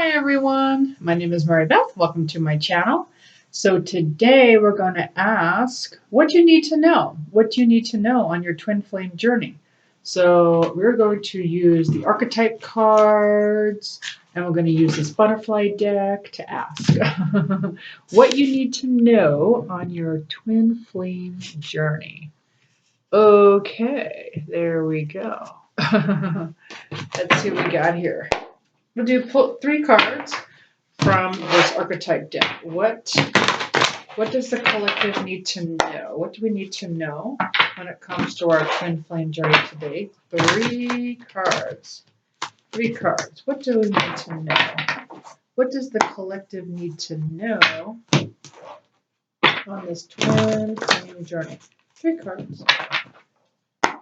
Hi everyone, my name is Mary Beth. Welcome to my channel. So today we're going to ask what you need to know. What do you need to know on your twin flame journey? So we're going to use the archetype cards and we're going to use this butterfly deck to ask what you need to know on your twin flame journey. Okay, there we go. Let's see what we got here. We'll pull 3 cards from this archetype deck. What does the collective need to know? What do we need to know when it comes to our twin flame journey today? 3 cards. 3 cards. What do we need to know? What does the collective need to know on this twin flame journey? 3 cards.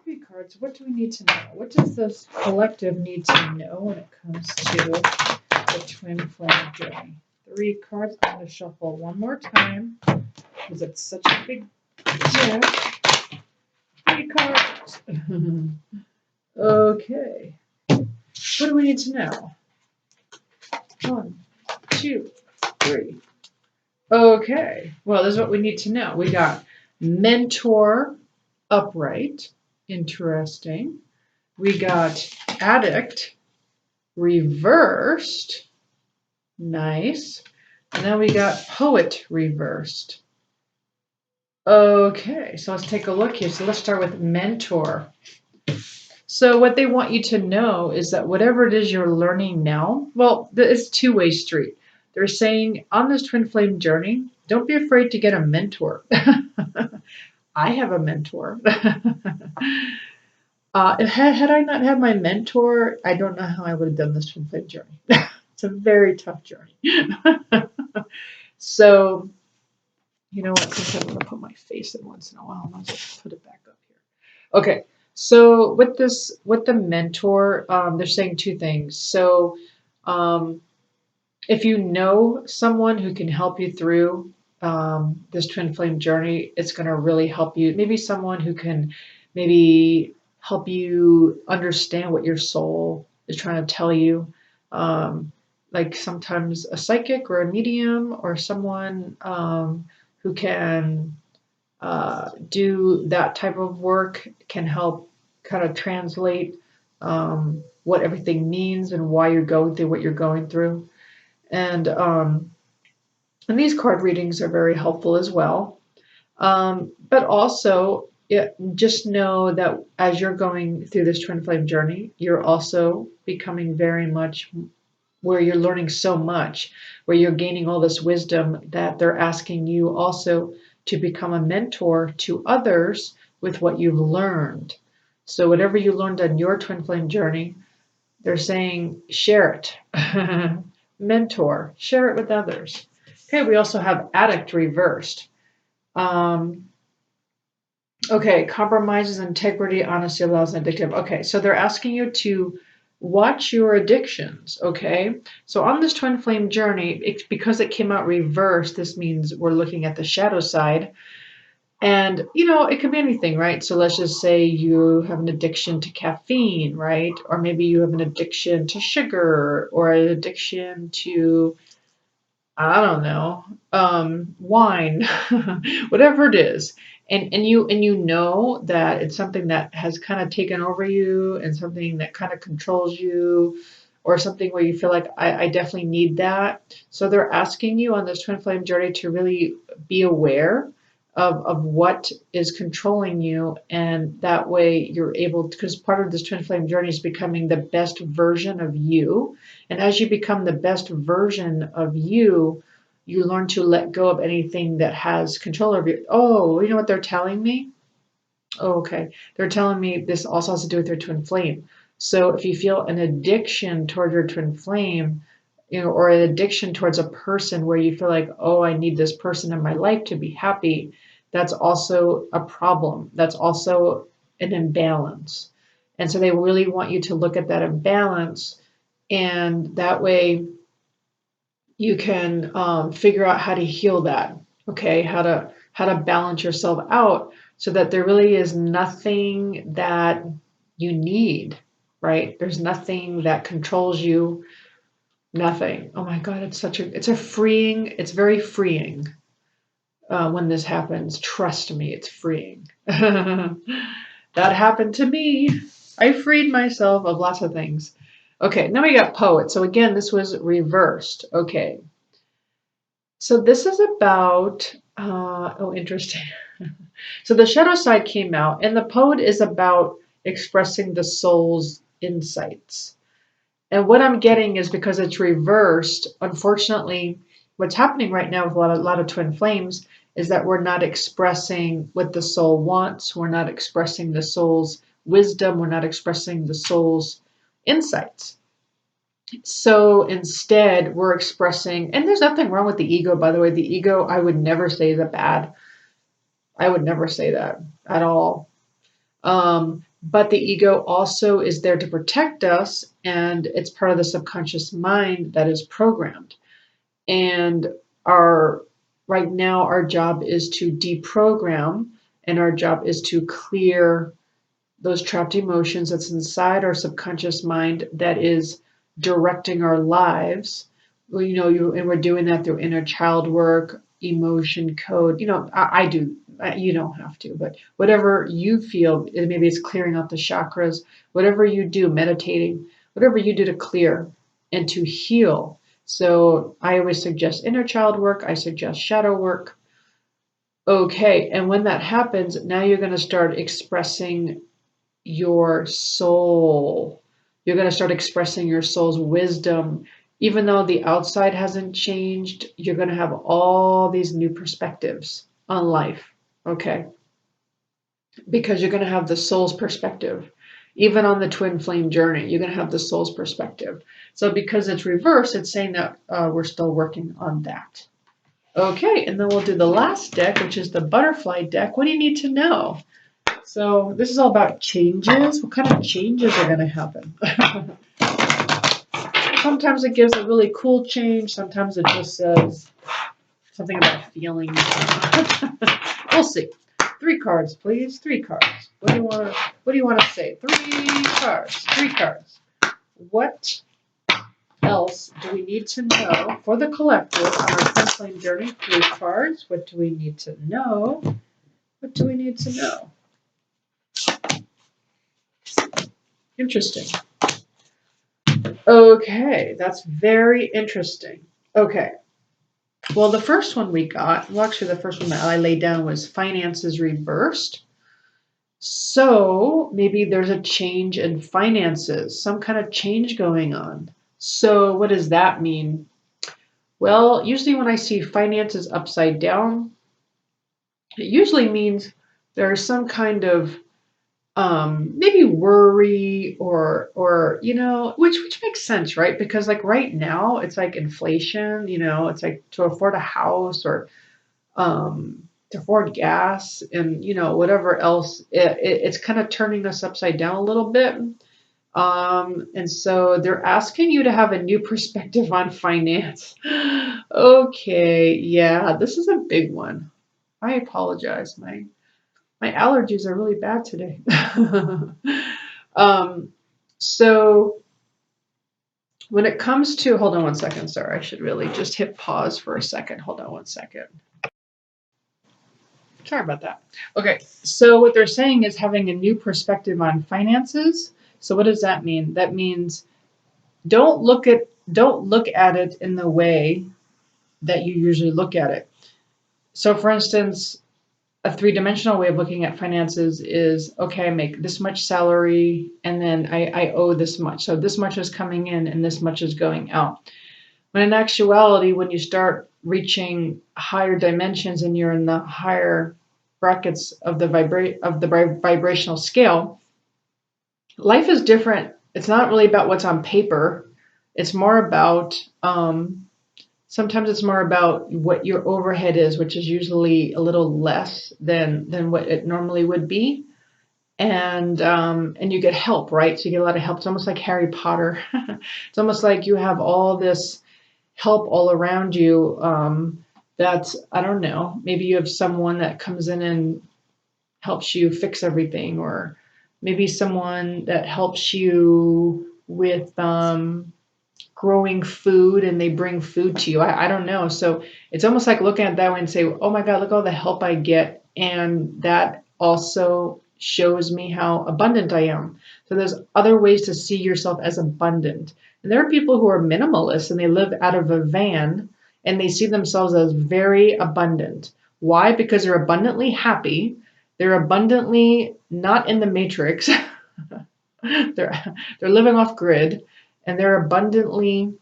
3 cards. What do we need to know? What does this collective need to know when it comes to the twin flame journey? 3 cards. I'm going to shuffle one more time because it's such a big deck. 3 cards. Okay. What do we need to know? 1, 2, 3. Okay. Well, this is what we need to know. We got mentor upright. Interesting. We got addict reversed. Nice. And then we got poet reversed. Okay, so let's take a look here. So let's start with mentor. So what they want you to know is that whatever it is you're learning now, well, it's a two-way street. They're saying on this twin flame journey, don't be afraid to get a mentor. I have a mentor. Had I not had my mentor, I don't know how I would have done this twin flame journey. It's a very tough journey. So, you know what? Since I'm going to put my face in once in a while, I'll just put it back up here. Okay. So with the mentor, they're saying 2 things. So, if you know someone who can help you through this twin flame journey, it's going to really help you. Maybe someone who can maybe help you understand what your soul is trying to tell you. Like sometimes a psychic or a medium or someone who can do that type of work can help kind of translate what everything means and why you're going through what you're going through. And these card readings are very helpful as well. But also, just know that as you're going through this twin flame journey, you're also becoming very much where you're learning so much, where you're gaining all this wisdom that they're asking you also to become a mentor to others with what you've learned. So whatever you learned on your twin flame journey, they're saying share it. Mentor, share it with others. Okay, we also have addict reversed. Okay, compromises integrity, honesty, allows addictive. Okay, so they're asking you to watch your addictions. Okay, so on this twin flame journey, because it came out reversed, this means we're looking at the shadow side. And, you know, it could be anything, right? So let's just say you have an addiction to caffeine, right? Or maybe you have an addiction to sugar or an addiction to, I don't know, wine, whatever it is. And you know that it's something that has kind of taken over you and something that kind of controls you or something where you feel like I definitely need that. So they're asking you on this twin flame journey to really be aware of what is controlling you, and that way you're able to, because part of this twin flame journey is becoming the best version of you, and as you become the best version of you, you learn to let go of anything that has control over you. Oh, you know what they're telling me? Oh, okay, they're telling me this also has to do with your twin flame. So if you feel an addiction toward your twin flame, you know, or an addiction towards a person where you feel like, oh, I need this person in my life to be happy, that's also a problem. That's also an imbalance. And so they really want you to look at that imbalance, and that way you can figure out how to heal that. Okay, how to balance yourself out so that there really is nothing that you need, right? There's nothing that controls you Nothing. Oh my God, it's very freeing when this happens. Trust me, it's freeing. That happened to me. I freed myself of lots of things. Okay, now we got poet. So again, this was reversed. Okay. So this is about, oh, interesting. So the shadow side came out, and the poet is about expressing the soul's insights. And what I'm getting is because it's reversed, unfortunately, what's happening right now with a lot of twin flames is that we're not expressing what the soul wants. We're not expressing the soul's wisdom. We're not expressing the soul's insights. So instead, we're expressing, and there's nothing wrong with the ego, by the way. The ego, I would never say is a bad. I would never say that at all. But the ego also is there to protect us, and it's part of the subconscious mind that is programmed. And our right now, our job is to deprogram, and our job is to clear those trapped emotions that's inside our subconscious mind that is directing our lives. Well, and we're doing that through inner child work, emotion code. I do. You don't have to, but whatever you feel, maybe it's clearing out the chakras, whatever you do, meditating, whatever you do to clear and to heal. So I always suggest inner child work. I suggest shadow work. Okay. And when that happens, now you're going to start expressing your soul. You're going to start expressing your soul's wisdom. Even though the outside hasn't changed, you're going to have all these new perspectives on life. Okay. Because you're going to have the soul's perspective. Even on the twin flame journey, you're going to have the soul's perspective. So because it's reversed, it's saying that we're still working on that. Okay. And then we'll do the last deck, which is the butterfly deck. What do you need to know? So this is all about changes. What kind of changes are going to happen? Sometimes it gives a really cool change. Sometimes it just says something about feelings. We'll see. 3 cards, please. 3 cards. What do you want to say? 3 cards. 3 cards. What else do we need to know for the collective on our twin flame journey? 3 cards. What do we need to know? What do we need to know? Interesting. Okay, that's very interesting. Okay. Well, the first one we got, well, actually, the first one that I laid down was finances reversed. So maybe there's a change in finances, some kind of change going on. So what does that mean? Well, usually when I see finances upside down, it usually means there's some kind of maybe worry or which makes sense, right? Because like right now it's like inflation, it's like to afford a house or to afford gas and whatever else, it's kind of turning us upside down a little bit. And so they're asking you to have a new perspective on finance. Okay, yeah, this is a big one. I apologize. My allergies are really bad today. um, so when it comes to, hold on one second, sorry, I should really just hit pause for a second. Hold on one second. Sorry about that. Okay, so what they're saying is having a new perspective on finances. So what does that mean? That means don't look at it in the way that you usually look at it. So for instance, a 3-dimensional way of looking at finances is, okay, I make this much salary and then I owe this much. So this much is coming in and this much is going out. When in actuality, when you start reaching higher dimensions and you're in the higher brackets of the vibrational scale, life is different. It's not really about what's on paper. It's more about sometimes it's more about what your overhead is, which is usually a little less than what it normally would be. And you get help, right? So you get a lot of help. It's almost like Harry Potter. It's almost like you have all this help all around you. That's, I don't know, maybe you have someone that comes in and helps you fix everything, or maybe someone that helps you with growing food and they bring food to you. I don't know. So it's almost like looking at that way and say, oh my God, look all the help I get. And that also shows me how abundant I am. So there's other ways to see yourself as abundant. And there are people who are minimalists and they live out of a van and they see themselves as very abundant. Why? Because they're abundantly happy. They're abundantly not in the matrix. they're living off grid and they're abundantly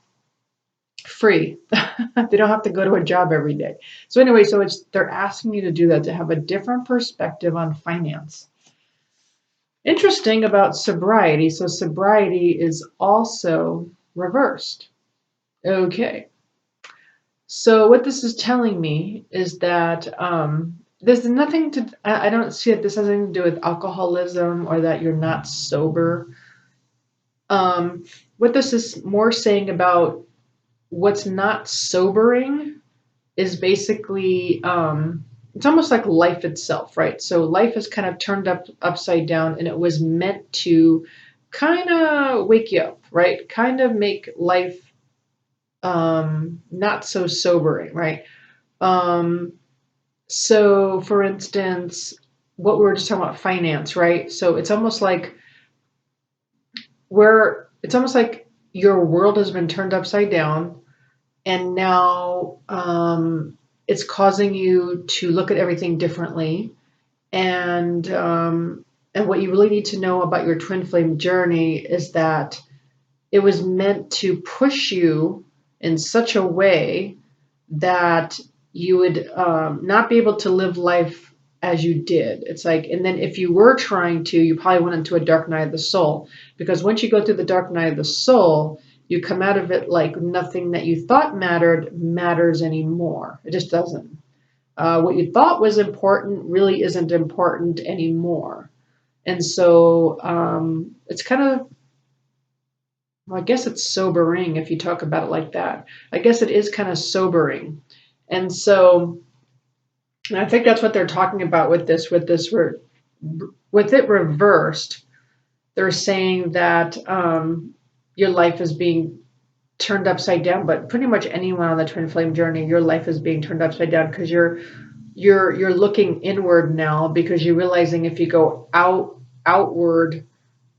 free. They don't have to go to a job every day. So anyway, so they're asking you to do that, to have a different perspective on finance. Interesting about sobriety. So sobriety is also reversed. Okay. So what this is telling me is that there's nothing to, I don't see that this has anything to do with alcoholism or that you're not sober. What this is more saying about what's not sobering is basically it's almost like life itself, right? So life is kind of turned upside down and it was meant to kind of wake you up, right? Kind of make life not so sobering, right? So for instance, what we were just talking about finance, right? So it's almost like your world has been turned upside down and now it's causing you to look at everything differently. And what you really need to know about your twin flame journey is that it was meant to push you in such a way that you would not be able to live life as you did. It's like, and then if you were trying to, you probably went into a dark night of the soul, because once you go through the dark night of the soul, you come out of it like nothing that you thought mattered matters anymore. It just doesn't. What you thought was important really isn't important anymore. And so it's kind of, well, I guess it's sobering if you talk about it like that. I guess it is kind of sobering. And so and I think that's what they're talking about with it reversed. They're saying that your life is being turned upside down, but pretty much anyone on the twin flame journey, your life is being turned upside down because you're looking inward now because you're realizing if you go outward,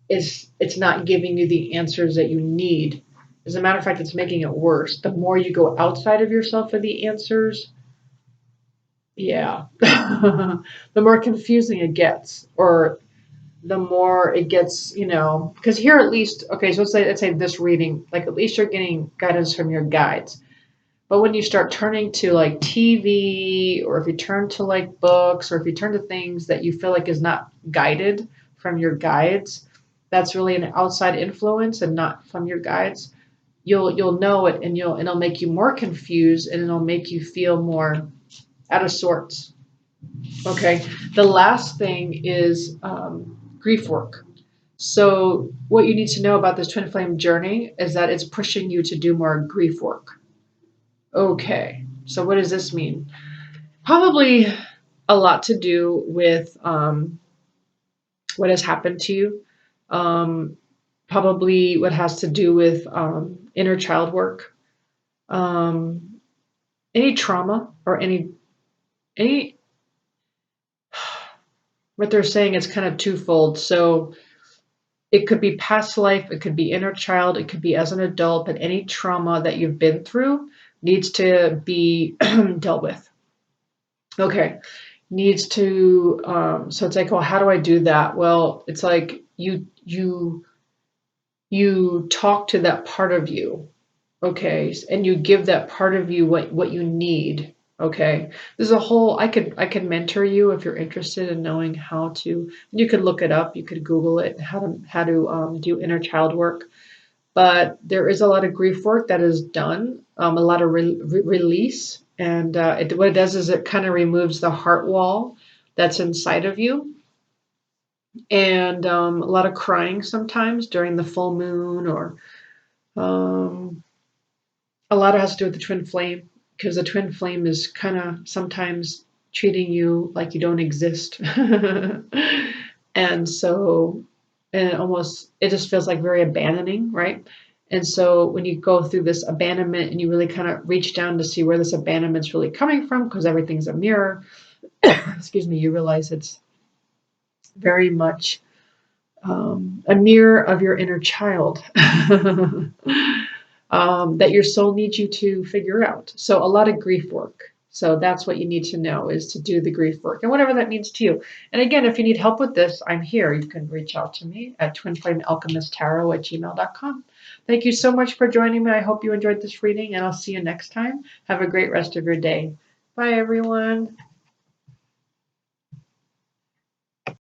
it's not giving you the answers that you need. As a matter of fact, it's making it worse. The more you go outside of yourself for the answers, yeah, the more confusing it gets, or the more it gets, because here at least, okay, so let's say this reading, like at least you're getting guidance from your guides. But when you start turning to like TV, or if you turn to like books, or if you turn to things that you feel like is not guided from your guides, that's really an outside influence and not from your guides. You'll know it, and it'll make you more confused, and it'll make you feel more out of sorts. Okay. The last thing is grief work. So what you need to know about this twin flame journey is that it's pushing you to do more grief work. Okay. So what does this mean? Probably a lot to do with what has happened to you. Probably what has to do with inner child work. Any trauma or any what they're saying is kind of twofold. So it could be past life, it could be inner child, it could be as an adult, but any trauma that you've been through needs to be dealt with. Okay. Needs to so it's like, well, how do I do that? Well, it's like you talk to that part of you, okay, and you give that part of you what you need. Okay, there's a whole, I could mentor you if you're interested in knowing how to. You could look it up, you could Google it, how to do inner child work. But there is a lot of grief work that is done, a lot of release, and what it does is it kind of removes the heart wall that's inside of you, and a lot of crying sometimes during the full moon, or um, a lot of it has to do with the twin flame, because the twin flame is kind of sometimes treating you like you don't exist. And so, and it just feels like very abandoning, right? And so when you go through this abandonment and you really kind of reach down to see where this abandonment's really coming from, because everything's a mirror, excuse me, you realize it's very much a mirror of your inner child that your soul needs you to figure out. So a lot of grief work. So that's what you need to know, is to do the grief work and whatever that means to you. And again, if you need help with this, I'm here. You can reach out to me at twinflamealchemisttarot@gmail.com. Thank you so much for joining me. I hope you enjoyed this reading, and I'll see you next time. Have a great rest of your day. Bye, everyone.